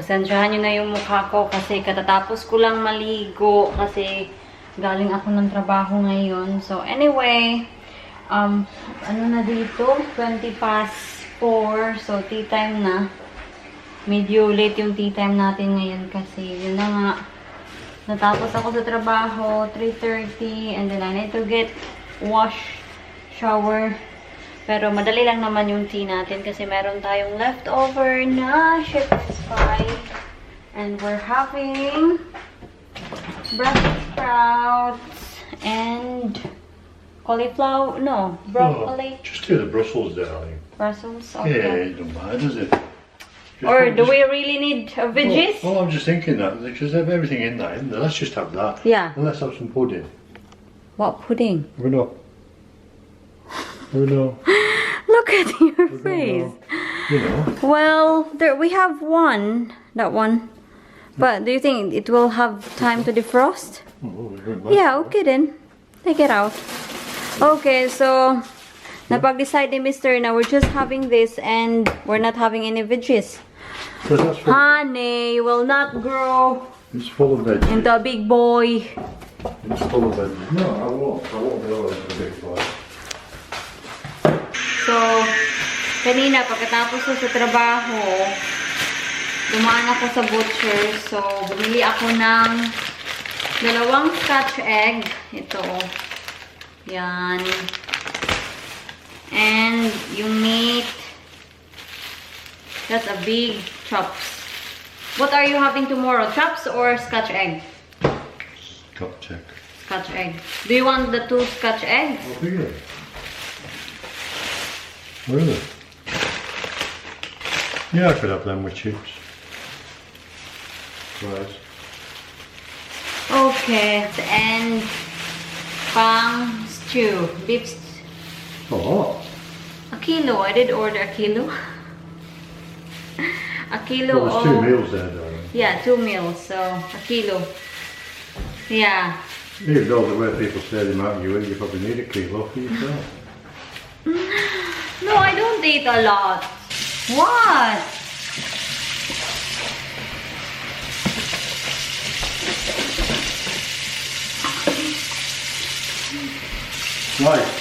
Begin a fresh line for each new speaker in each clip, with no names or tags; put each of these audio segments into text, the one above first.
Pasensyahan nyo na yung mukha ko kasi katatapos ko lang maligo kasi galing ako ng trabaho ngayon. So, anyway, ano na dito? 20 past 4. So, tea time na. Medyo late yung tea time natin ngayon kasi yun na nga. Natapos ako sa trabaho, 3:30, and then I need to get shower. Pero madali lang naman yung tea natin kasi meron tayong leftover na shepherd's pie. And we're having Brussels sprouts and cauliflower. No, broccoli.
Oh, just do the Brussels, darling.
Brussels,
Yeah,
okay.
it don't matter, does it?
Or do we really need a veggies?
Well, I'm just thinking that because they have everything in that, isn't there? Let's just have that.
Yeah.
And let's have some pudding.
What pudding?
Bruno. Bruno.
Look at your face.
You know.
Well, there we have one. That one. But do you think it will have time to defrost?
Oh, very much.
Yeah, okay then. Take it out. Okay, so napag-decide ni Mr. na we're just having this and we're not having any veggies.
So that's full.
Honey, you will not grow
It's full of veggies.
into a big boy.
It's full of veggies. No, I won't. I won't be able to big boy.
So, kanina pagkatapos ko sa trabaho, dumaan ako sa butcher. So, bumili ako ng 2 scotch egg. Ito. Yan. And yung meat. That's a big chops. What are you having tomorrow? Chops or scotch egg?
Scotch egg.
Scotch egg. Do you want the 2 scotch eggs?
Oh, really? Really? Yeah, I could have them with chips. Right.
Okay. And pang stew. Beef stew.
Oh.
A kilo. I did order a kilo. A kilo
Well, there's 2 meals there, darling.
Yeah, 2 meals. So, a kilo. Yeah.
Even though the way people say they might you eat, you probably need a kilo for yourself.
No, I don't eat a lot. What?
Right.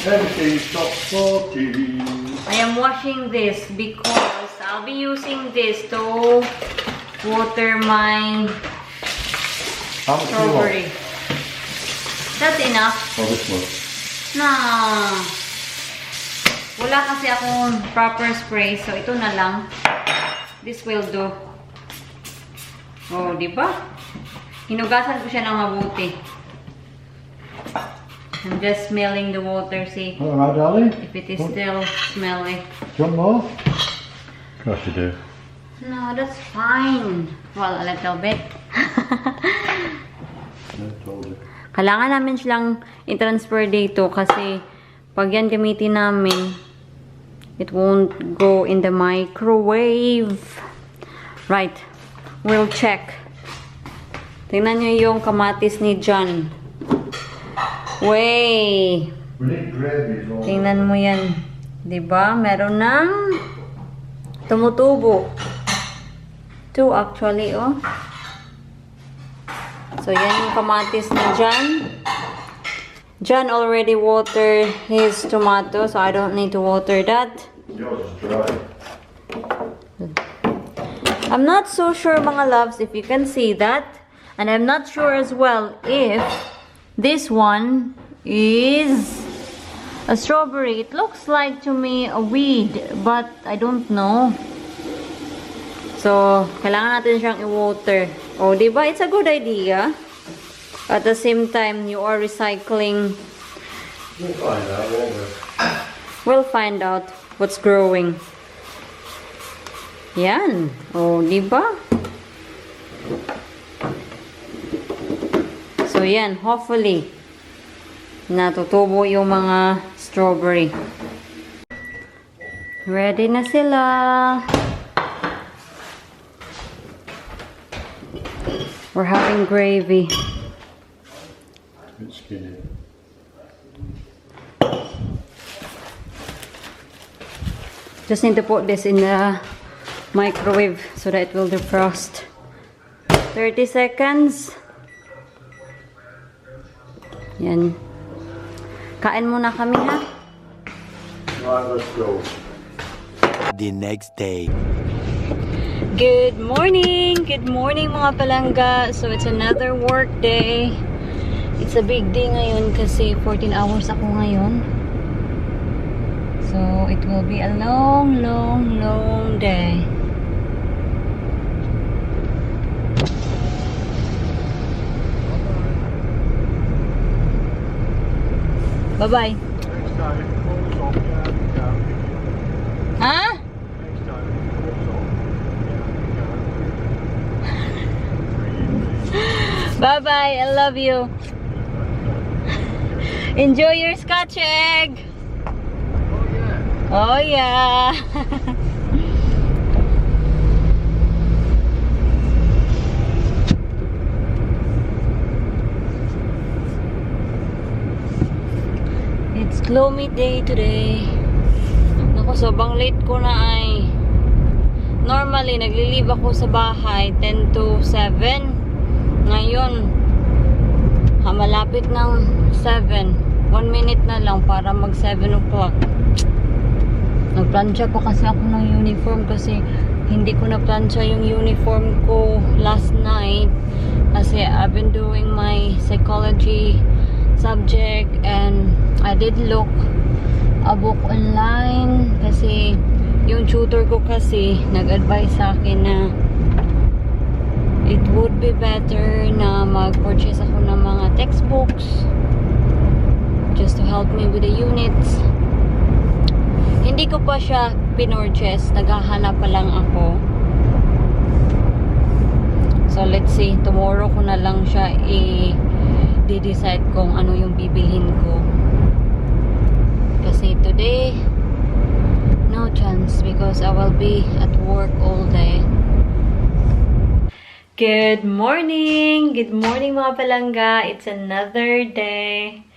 Everything stops 40.
I am washing this because I'll be using this to water my
How much do you want?
strawberry. That's enough.
Oh, this one.
No. Wala kasi akong proper spray, so ito na lang. This will do. Oh, di ba? Hinugasan ko siya ng mabuti. I'm just smelling the water, see
Alright, darling.
if it is still smelly.
Do you want more? Of course you do.
No, that's fine. Well, a little bit.
I told you.
Kailangan namin silang i-transfer dito kasi pag yan gamitin namin, it won't go in the microwave. Right. We'll check. Tingnan nyo yung kamatis ni John. Wey!
We need gravy as well.
Tingnan mo yan. Diba? Meron ng tumutubo. 2 actually, oh. So, yan yung kamatis ni John. John already watered his tomato, so I don't need to water that.
Yours is dry.
I'm not so sure, mga loves, if you can see that. And I'm not sure as well if this one is a strawberry. It looks like to me a weed, but I don't know. So, kailangan natin siyang i-water. Oh, diba? It's a good idea. At the same time, you are recycling.
We'll find out, won't we?
We'll find out what's growing. Yan. Oh, diba? So, yan. Hopefully, natutubo yung mga strawberry. Ready na sila. We're having gravy.
Bit skinny.
Just need to put this in the microwave so that it will defrost. 30 seconds. Yan. Kain muna kami, ha?
Right, let's go.
The next day.
Good morning! Good morning mga palangga! So it's another work day. It's a big day ngayon kasi 14 hours ako ngayon. So it will be a long, long, long day. Bye-bye! Ha? Bye-bye. I love you. Enjoy your Scotch egg. Oh, yeah. It's gloomy day today. Naku, sobrang late ko na ay. Normally, nagli-leave ako sa bahay 10 to 7. Ngayon, malapit ng 7. 1 minute na lang para mag 7 o'clock. Nagplansya pa kasi ako ng uniform kasi hindi ko naplansya yung uniform ko last night. Kasi I've been doing my psychology subject and I did look a book online kasi yung tutor ko kasi nag-advise sa akin na it would be better na mag-purchase ako ng mga textbooks just to help me with the units. Hindi ko pa siya pinurchase. Naghahanap pa lang ako. So, let's see. Tomorrow ko na lang siya i-decide kung ano yung bibilhin ko. Kasi today, no chance because I will be at work all day. Good morning! Good morning mga palangga! It's another day.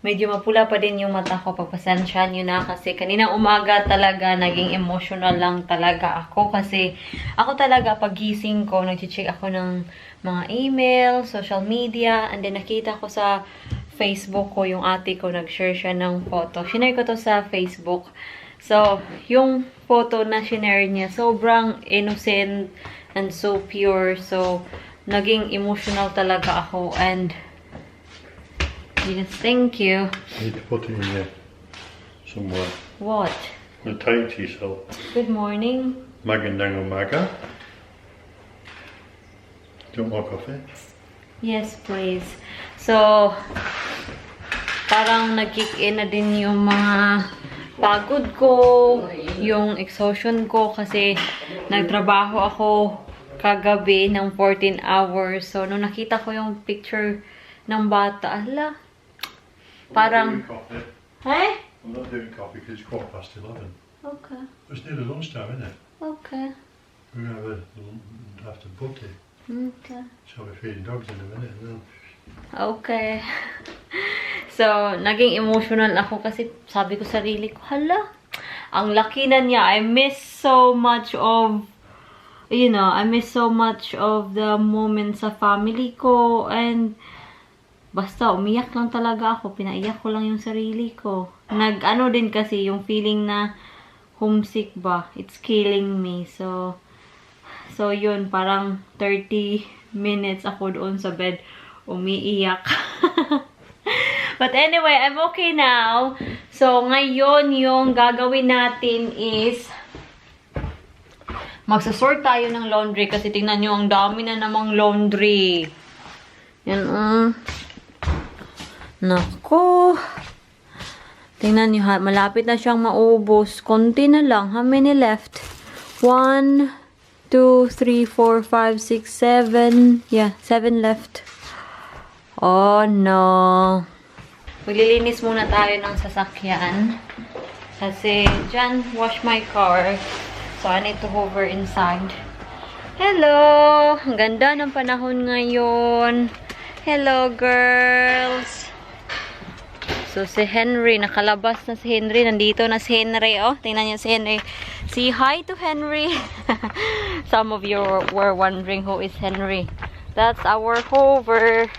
Medyo mapula pa din yung mata ko. Pagpasensyahan nyo na kasi kanina umaga talaga naging emotional lang talaga ako. Kasi ako talaga pagising ko, nag-check ako ng mga email, social media, and then nakita ko sa Facebook ko, yung ate ko nag-share siya ng photo. Shinare ko to sa Facebook. So, yung photo na shinare niya, sobrang innocent and so pure. So, naging emotional talaga ako. And, yes, thank you.
You need to put it in there somewhere.
What?
And take to yourself.
Good morning.
Magandang umaga. Do you want more coffee?
Yes, please. So, parang nag-kick in na din yung mga pagod ko, yung exhaustion ko kasi nagtrabaho ako kagabi ng 14 hours. So, nung nakita ko yung picture ng bata, ala, parang, hey?
I'm not doing coffee because it's 11:15.
Okay.
It's nearly lunchtime, isn't it?
Okay.
We're going to have to book it.
Okay.
So we're feeding dogs in a minute. And then...
Okay. So, naging emotional ako kasi sabi ko sarili ko, hala, ang laki na niya. I miss so much of, you know, I miss so much of the moments sa family ko. And, basta, umiyak lang talaga ako. Pinaiyak ko lang yung sarili ko. Nag-ano din kasi yung feeling na homesick ba. It's killing me. So yun, parang 30 minutes ako doon sa bed umiiyak. But anyway, I'm okay now. So, ngayon yung gagawin natin is magsasort tayo ng laundry kasi tingnan nyo, ang dami na namang laundry. Yan, Naku. Tingnan nyo ha, malapit na siyang maubos. Konti na lang. How many left? 1, 2, 3, 4, 5, 6, 7. Yeah, 7 left. Oh no. Maglilinis muna tayo ng sasakyan. Kasi dyan, wash my car. So I need to hover inside. Hello! Ang ganda ng panahon ngayon. Hello, girls! So, si Henry, nakalabas na si Henry. Nandito na si Henry, oh. Tingnan niyo si Henry. Say hi to Henry. Some of you were wondering who is Henry. That's our hover.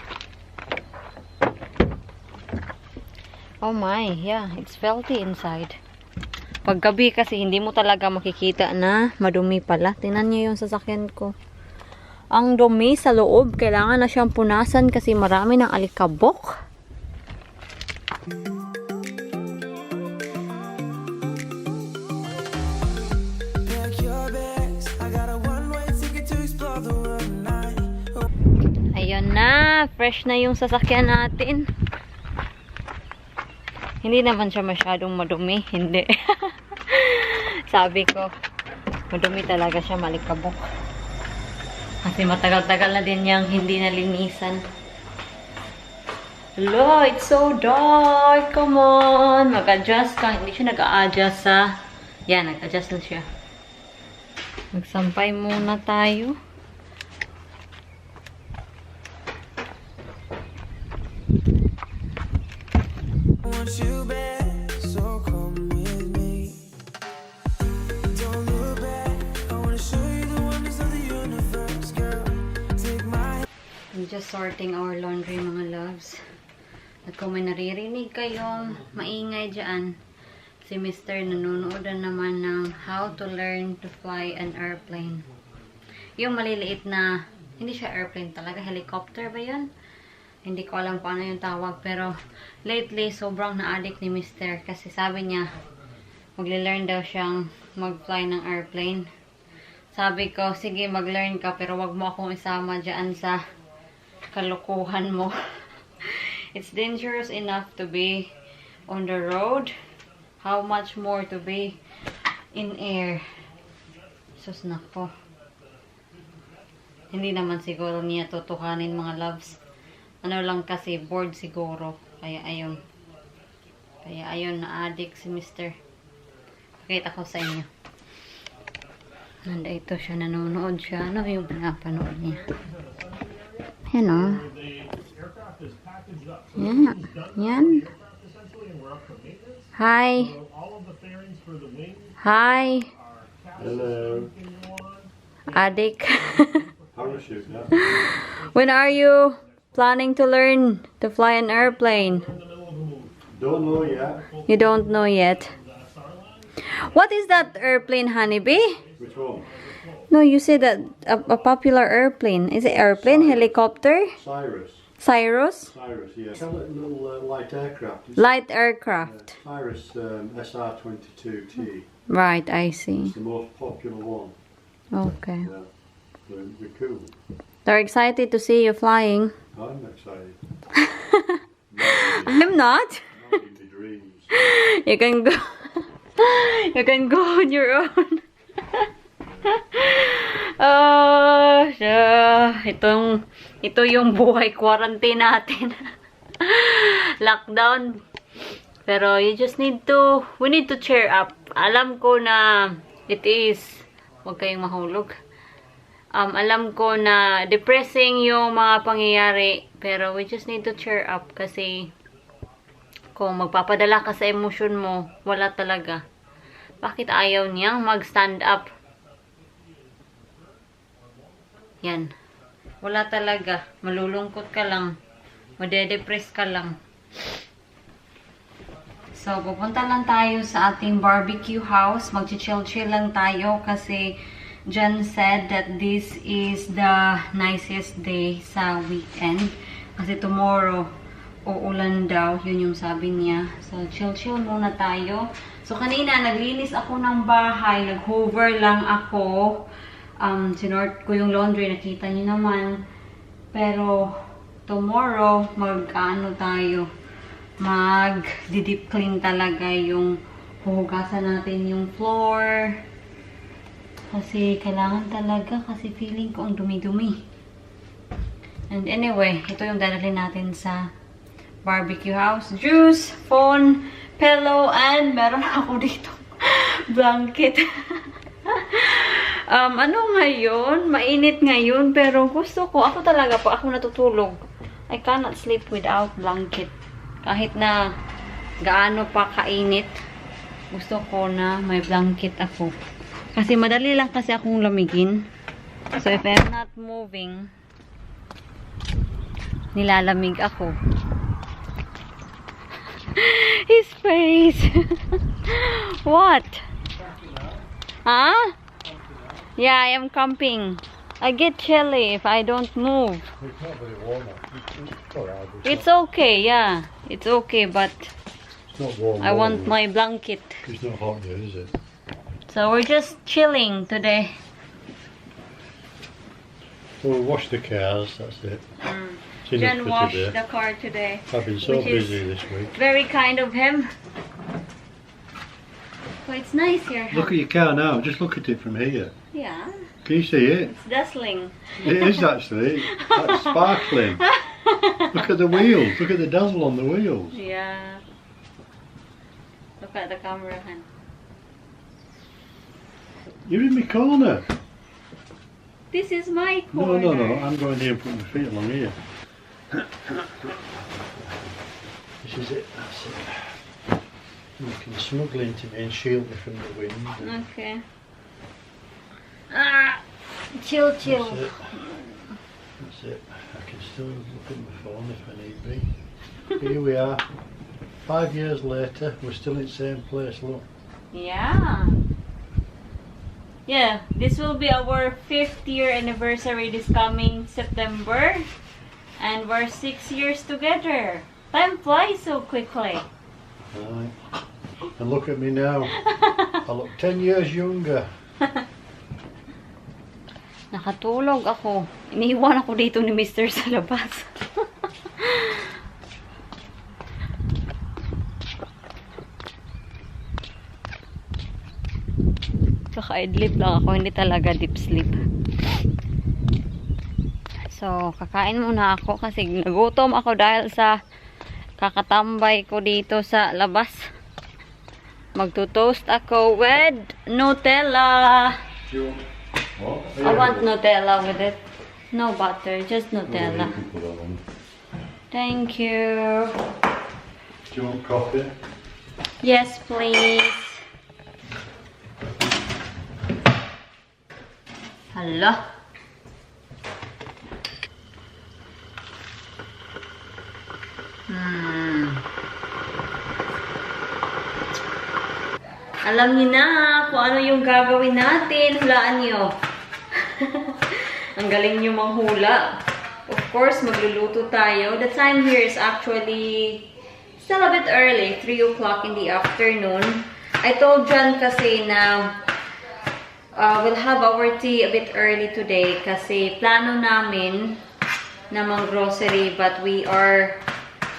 Oh my, yeah. It's filthy inside. Paggabi kasi, hindi mo talaga makikita na madumi pala. Tingnan niyo yung sasakyan ko. Ang dumi sa loob. Kailangan na siyang punasan kasi marami ng alikabok. Ayun na, fresh na yung sasakyan natin. Hindi naman siya masyadong madumi, hindi. Sabi ko, madumi talaga siya, malikabok. Kasi matagal-tagal na din niyang hindi nalinisan. Hello, it's so dark. Come on. Mag-adjust ka. Hindi siya nag-a-adjust sa... Yan, nag-adjust na siya. Magsampay muna tayo. I'm just sorting our laundry, mga loves. At kung may naririnig kayong maingay dyan, si Mr. nanonood na naman ng How to Learn to Fly an Airplane. Yung maliliit na, hindi siya airplane talaga, helicopter ba yun? Hindi ko alam paano yung tawag, pero lately, sobrang na-addict ni Mr. Kasi sabi niya, magli-learn daw siyang mag-fly ng airplane. Sabi ko, sige, mag-learn ka, pero wag mo akong isama dyan sa kalukuhan mo. It's dangerous enough to be on the road. How much more to be in air? Sus nako. Hindi naman siguro niya tutuhanin, mga loves. Ano lang kasi, bored siguro. Kaya ayun. Na-addict si Mr. Pakita ko sa inyo. Nanda ito siya, nanonood siya. Ano yung pinapanood niya? Yan o. Yan. Hi. Hi.
Hello.
Addict.
Parachute, yeah.
When are you planning to learn to fly an airplane?
Don't know yet.
You don't know yet. What is that airplane, honeybee?
Which one?
No, you said that a popular airplane. Is it airplane, helicopter?
Cyrus.
Cyrus?
Cyrus, yeah. It's a little light aircraft.
Light aircraft.
Cyrus SR-22T.
Right, I see.
It's the most popular one.
Okay.
Yeah. They're cool.
They're excited to see you flying.
I'm excited.
I'm not.
Not in my dreams.
You can go. You can go on your own. Ito yung buhay quarantine natin. Lockdown. Pero we need to cheer up. Alam ko na it is, huwag kayong mahulog. Alam ko na depressing yung mga pangyayari, pero we just need to cheer up kasi kung magpapadala ka sa emosyon mo, wala talaga. Bakit ayaw niyang mag-stand up? Yan. Wala talaga. Malulungkot ka lang. Madedepress ka lang. So, pupunta lang tayo sa ating barbecue house. Mag-chill-chill lang tayo kasi Jen said that this is the nicest day sa weekend. Kasi tomorrow, uulan daw. Yun yung sabi niya. So, chill-chill muna tayo. So, kanina, naglinis ako ng bahay. Nag-hover lang ako. Sinort ko yung laundry. Nakita niyo naman. Pero, tomorrow, mag-ano tayo. Mag-deep clean talaga yung huhugasan natin yung floor. Kasi, kailangan talaga. Kasi feeling ko ang dumi-dumi. And anyway, ito yung dadalhin natin sa barbecue house. Juice, phone, pillow, and meron ako dito blanket. Ano ngayon? Mainit ngayon, pero gusto ko, ako talaga po, ako natutulog. I cannot sleep without blanket. Kahit na gaano pa kainit. Gusto ko na may blanket ako. Kasi madali lang kasi akong lamigin. So if I'm not moving, nilalamig ako. His face. What? Huh? Yeah, I am camping. I get chilly if I don't move.
It's not very warm. It's alright.
It's okay, yeah. It's okay, but
not warm.
I want my blanket.
It's not hot yet, is it?
So we're just chilling today.
So we'll wash the cars, that's it. It's enough
Jen
for
washed
today.
the car today.
I've been so
which is
busy this week.
Very kind of him. But it's nice here.
Look at your car now, just look at it from here.
Yeah,
Can you see it?
it's dazzling.
It is actually. It's sparkling. Look at the wheels, look at the dazzle on the wheels.
Yeah. Look at the camera, Han.
You're in my corner.
This is my
No,
corner.
no, no, I'm going here and putting my feet along here. This is it, that's it. You can smuggle into me and shield me from the wind.
Okay. Ah, chill, chill.
That's it. That's it. I can still look at my phone if I need be. Here we are. 5 years later, we're still in the same place, look.
Yeah. Yeah, this will be our 5th year anniversary this coming September. And we're 6 years together. Time flies so quickly.
Right. And look at me now. I look 10 years younger.
Nakatulog ako. Iniiwan ako dito ni Mr. sa labas. Kaka-idlip lang ako, hindi talaga deep sleep. So, kakain muna ako kasi nagutom ako dahil sa kakatambay ko dito sa labas. Magto-toast ako with Nutella.
What?
I want Nutella with it. No butter, just Nutella. Thank you.
Do you want coffee?
Yes, please. Hala. Alam niyo na kung ano yung gagawin natin. Hulaan niyo. Ang galing niyo manghula. Of course, magluluto tayo. The time here is actually still a bit early. 3 o'clock in the afternoon. I told John kasi na we'll have our tea a bit early today kasi plano namin na mang-grocery but we are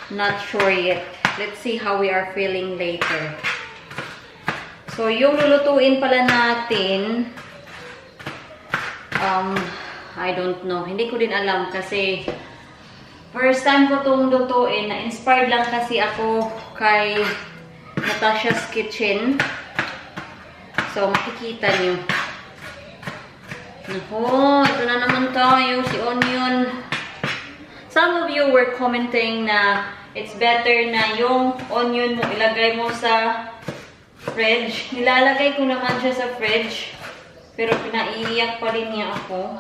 not sure yet. Let's see how we are feeling later. So, yung lulutuin pala natin, I don't know. Hindi ko din alam kasi first time ko itong lutuin. Na-inspired lang kasi ako kay Natasha's Kitchen. So, makikita nyo. Naku, ito na naman tayo, si Onion. Some of you were commenting na it's better na yung onion mo ilagay mo sa fridge. Nilalagay ko naman siya sa fridge. Pero pinaiiyak pa rin niya ako.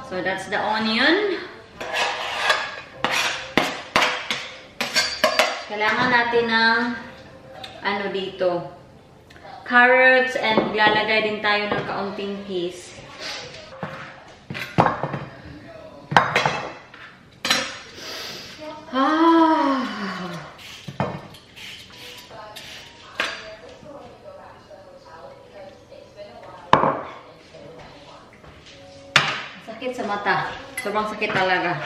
So, that's the onion. Kailangan natin ng ano dito. Carrots and maglalagay din tayo ng kaunting peas. Sakit sa mata. Sobrang sakit talaga.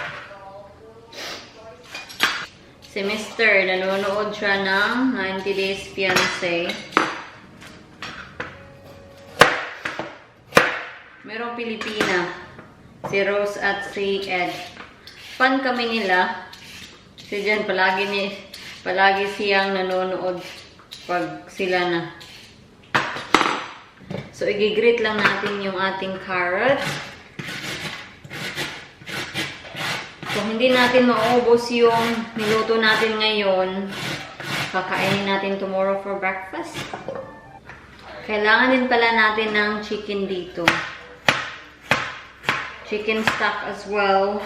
Si Mr. nanonood siya ng 90 Days Fiancé. Merong Filipina. Si Rose at si Ed. Fan kami nila. Si Jen palagi siyang nanonood pag sila na. So, i-grate lang natin yung ating carrots. kung hindi natin maubos yung niluto natin ngayon, kakainin natin tomorrow for breakfast. Kailangan din pala natin ng chicken dito. Chicken stock as well.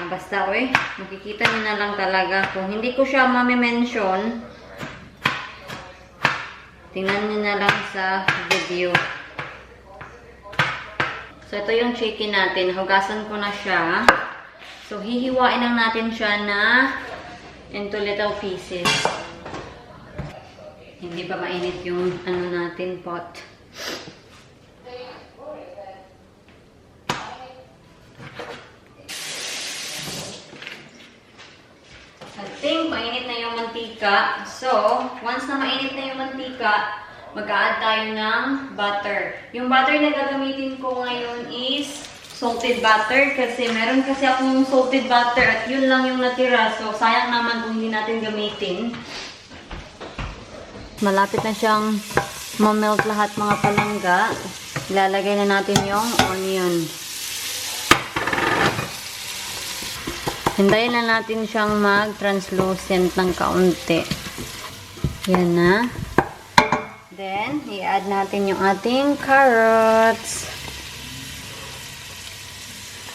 Basta, makikita nyo na lang talaga. Kung hindi ko siya mami-mention, tingnan nyo na lang sa video. So, ito yung chicken natin. Hugasan ko na siya. So, hihiwain lang natin siya na into little pieces. Hindi pa mainit yung natin pot. I think mainit na yung mantika. So, once na mainit na yung mantika, mag-a-add tayo ng butter. Yung butter na gagamitin ko ngayon is salted butter kasi meron kasi akong salted butter at yun lang yung natira. So, sayang naman kung hindi natin gamitin. Malapit na siyang ma-melt lahat mga palangga. Ilalagay na natin yung onion. Hintayin na natin siyang mag-translucent ng kaunti. Yan na. Then, i-add natin yung ating carrots.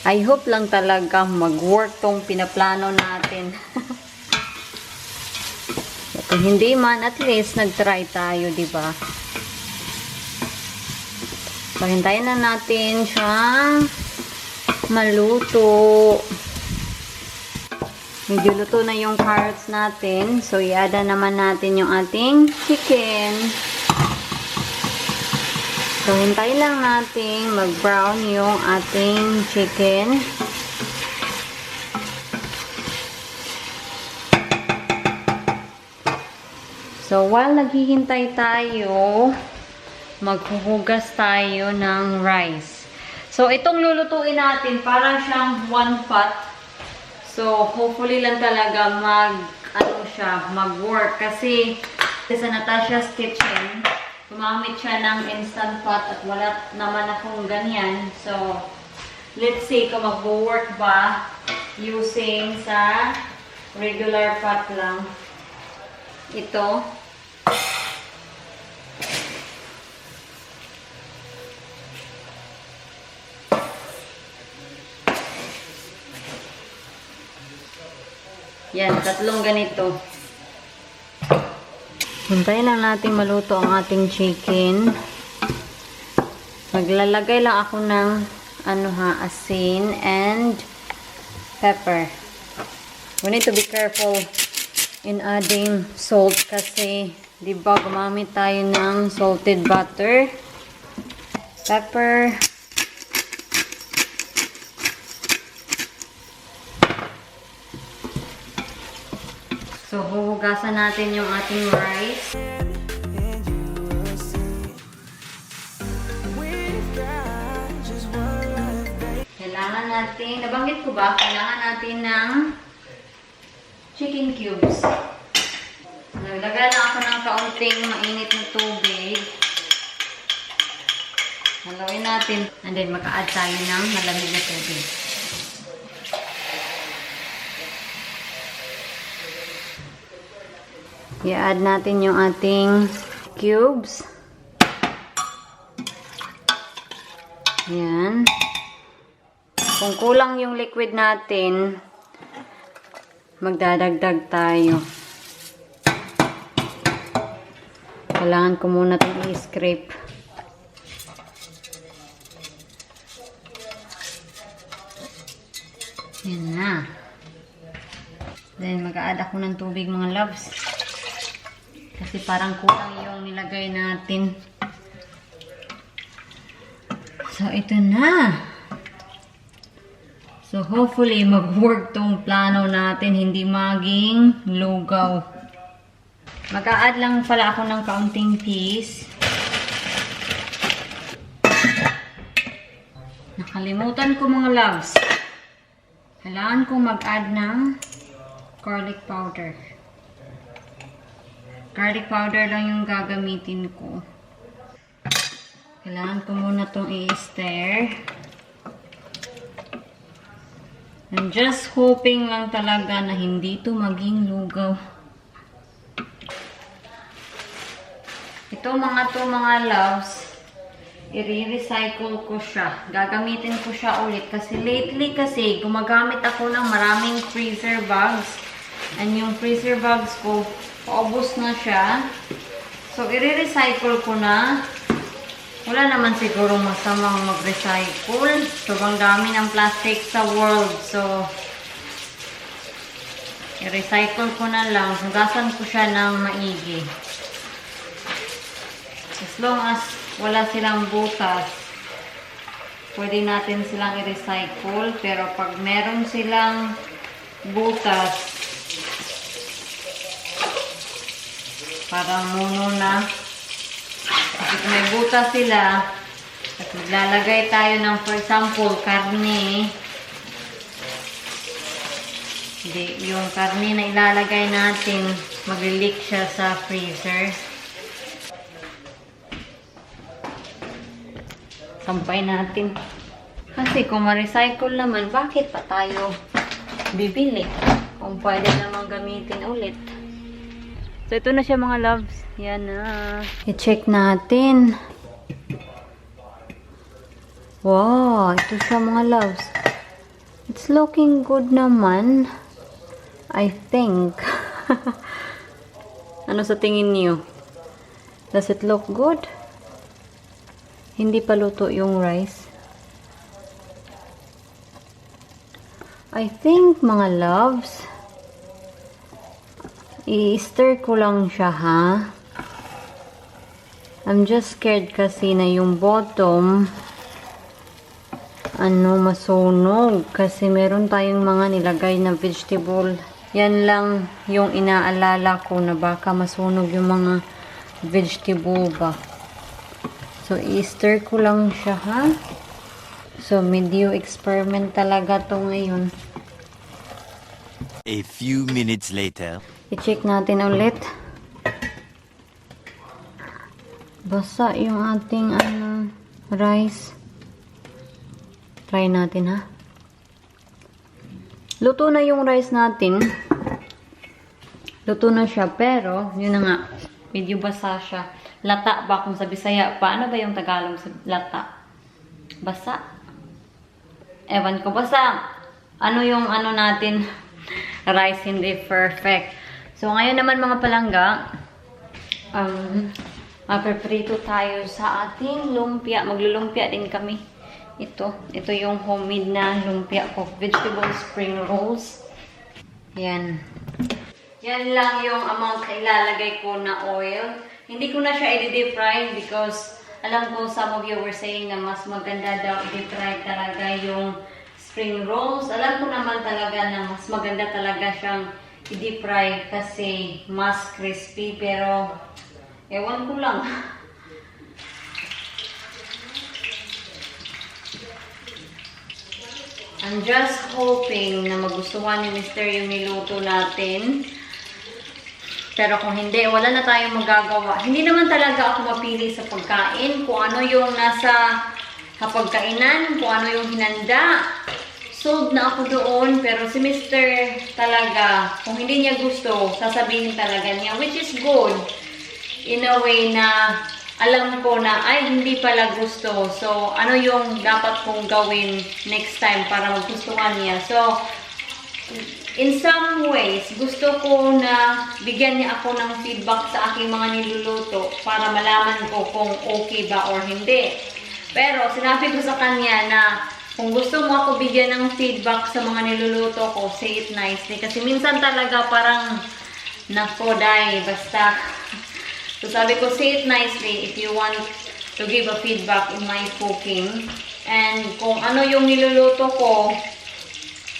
I hope lang talaga mag-work tong pinaplano natin. Kung hindi man, at least nag-try tayo, diba? Pahintayin na natin siyang maluto. Medyo luto na yung carrots natin. So, i-add naman natin yung ating chicken. So, hintayin lang natin mag-brown yung ating chicken. So, while naghihintay tayo, maghuhugas tayo ng rice. So, itong lulutuin natin, parang siyang one pot. So, hopefully lang talaga mag-work. Kasi, sa Natasha's Kitchen, gumamit siya ng instant pot at wala naman akong ganyan. So, let's see kung mag-work ba using sa regular pot lang. Ito. Yan, tatlong ganito. Hintayin lang natin maluto ang ating chicken. Maglalagay lang ako ng asin and pepper. We need to be careful in adding salt kasi, di ba, gumamit tayo ng salted butter. Pepper. So, huhugasan natin yung ating rice. Kailangan natin, nabanggit ko ba? Kailangan natin ng chicken cubes. Naglagay lang ako ng kaunting mainit na tubig. Haluin natin. And then, maka-add tayo ng malamig na tubig. I-add natin yung ating cubes. Yan. Kung kulang yung liquid natin, magdadagdag tayo. Kailangan ko muna itong i-scrape. Yan na. Then, mag-a-add ako ng tubig mga loves. Kasi parang kulang yung nilagay natin. So, ito na. So, hopefully, mag-work tong plano natin. Hindi maging lugaw. Mag-a-add lang pala ako ng kaunting peas. Nakalimutan ko mga loves. Kailangan kong mag-add ng garlic powder. Garlic powder lang yung gagamitin ko. Kailangan ko muna itong i-stir. I'm just hoping lang talaga na hindi to maging lugaw. Ito mga loves, i-recycle ko siya. Gagamitin ko siya ulit. Kasi lately kasi, gumagamit ako ng maraming freezer bags. And yung freezer bags ko, paubos na siya. So, i-recycle ko na. Wala naman siguro masamang mag-recycle. Sobrang dami ng plastic sa world. So, i-recycle ko na lang. Hugasan ko siya ng maigi. As long as wala silang butas, pwede natin silang i-recycle. Pero pag meron silang butas, parang muno na. Kasi kung may butas sila, at maglalagay tayo ng, for example, karne. Hindi, yung karne na ilalagay natin, mag-leak siya sa freezer. Sampay natin. Kasi kung ma-recycle naman, bakit pa tayo bibili? Kung pwede naman gamitin ulit. So, ito na siya mga loves. Yan na. I-check natin. Wow, ito siya mga loves. It's looking good naman. I think. Ano sa tingin niyo? Does it look good? Hindi pa luto yung rice. I think, mga loves, i-stir ko lang siya, ha? I'm just scared kasi na yung bottom, masunog. Kasi meron tayong mga nilagay na vegetable. Yan lang yung inaalala ko na baka masunog yung mga vegetable ba. So, i-stir ko lang siya, ha? So, medyo experiment talaga to ngayon.
A few minutes later.
I-check natin ulit. Basa yung ating rice. Try natin, ha? Luto na yung rice natin. Luto na siya, pero, yun na nga, medyo basa siya. Lata ba kung sa Bisaya? Paano ba yung Tagalog sa lata? Basa? Ewan ko. Basta, ano yung natin, rice hindi perfect. So, ngayon naman mga palangga, mapreprito tayo sa ating lumpia. Maglulumpia din kami. Ito yung homemade na lumpia ko. Vegetable spring rolls. Yan. Yan lang yung amount na ilalagay ko na oil. Hindi ko na siya i-deep fry because alam ko some of you were saying na mas maganda daw i-deep fry talaga yung spring rolls. Alam ko naman talaga na mas maganda talaga siyang i-deep fry kasi mas crispy, pero ewan ko lang. I'm just hoping na magustuhan ni Mr. yung niluto natin. Pero kung hindi, wala na tayong magagawa. Hindi naman talaga ako mapili sa pagkain. Kung ano yung nasa hapagkainan, kung ano yung hinanda. Sold na ako doon. Pero si Mr. talaga, kung hindi niya gusto, sasabihin talaga niya. Which is good. In a way na alam ko na, ay, hindi pala gusto. So, ano yung dapat kong gawin next time para magustuhan niya. So, in some ways, gusto ko na bigyan niya ako ng feedback sa aking mga niluluto para malaman ko kung okay ba or hindi. Pero sinabi ko sa kanya na kung gusto mo ako bigyan ng feedback sa mga niluluto ko, say it nicely. Kasi minsan talaga parang nako day, basta. So sabi ko, say it nicely if you want to give a feedback in my cooking. And kung ano yung niluluto ko,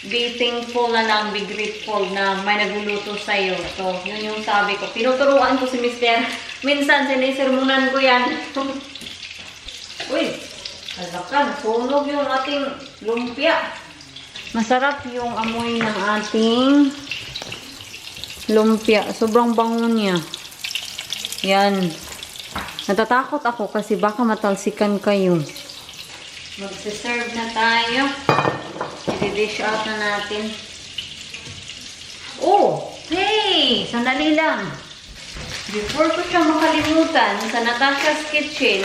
be thankful na lang, be grateful na may nagluluto sa'yo. So, yun yung sabi ko. Tinuturuan ko si Mr. Minsan, sinisermonan ko yan. Uy, alakan, sunog yung ating lumpia. Masarap yung amoy ng ating lumpia. Sobrang bango niya. Yan. Natatakot ako kasi baka matalsikan kayo. Magsiserve na tayo. I-dish out na natin. Oh! Hey! Sandali lang. Before ko siya makalimutan, sa Natasha's Kitchen,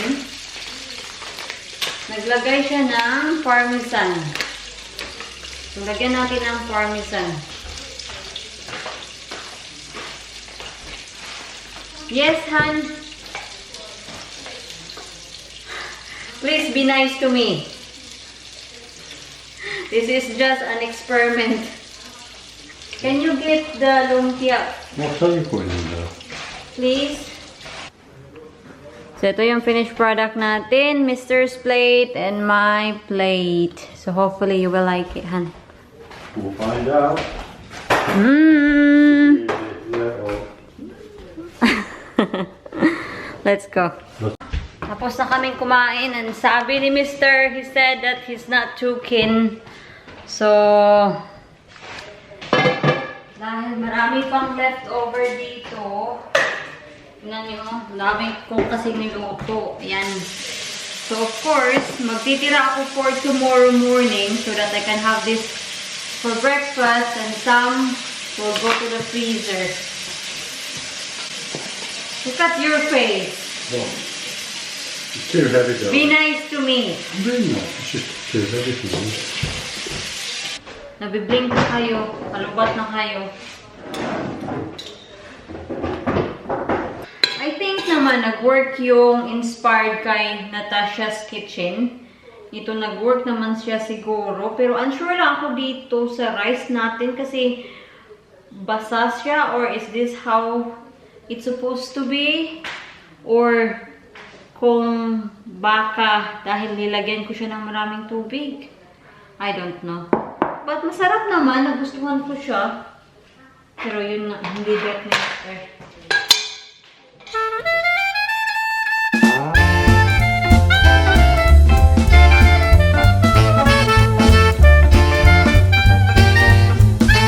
naglagay siya ng parmesan. So, lagyan natin ng parmesan. Yes, Han. Please be nice to me. This is just an experiment. Can you get the lumpia?
What are you putting in there?
Please. So, ito yung finished product natin. Mr's plate and my plate. So, hopefully you will like it, Han.
We'll find out.
Mmm. Let's go. Tapos na kaming kumain and sabi ni Mr. He said that he's not too keen. So, dahil marami pang leftover dito, tingnan nyo, dami kong kasi niluto. Ayan. So, of course, magtitira ako for tomorrow morning so that I can have this for breakfast and some will go to the freezer. Look at your face.
Well, it's too heavy though.
Be nice to me.
I'm really not. It's just too heavy for me.
Nabiblink na kayo. Kalubat na kayo. I think naman nag-work yung inspired kay Natasha's Kitchen. Ito nag-work naman siya siguro. Pero unsure lang ako dito sa rice natin kasi basa siya or is this how it's supposed to be? Or kung baka dahil nilagyan ko siya ng maraming tubig. I don't know. But masarap naman. Nagustuhan ko siya. Pero yun nga, hindi bet ni Mr.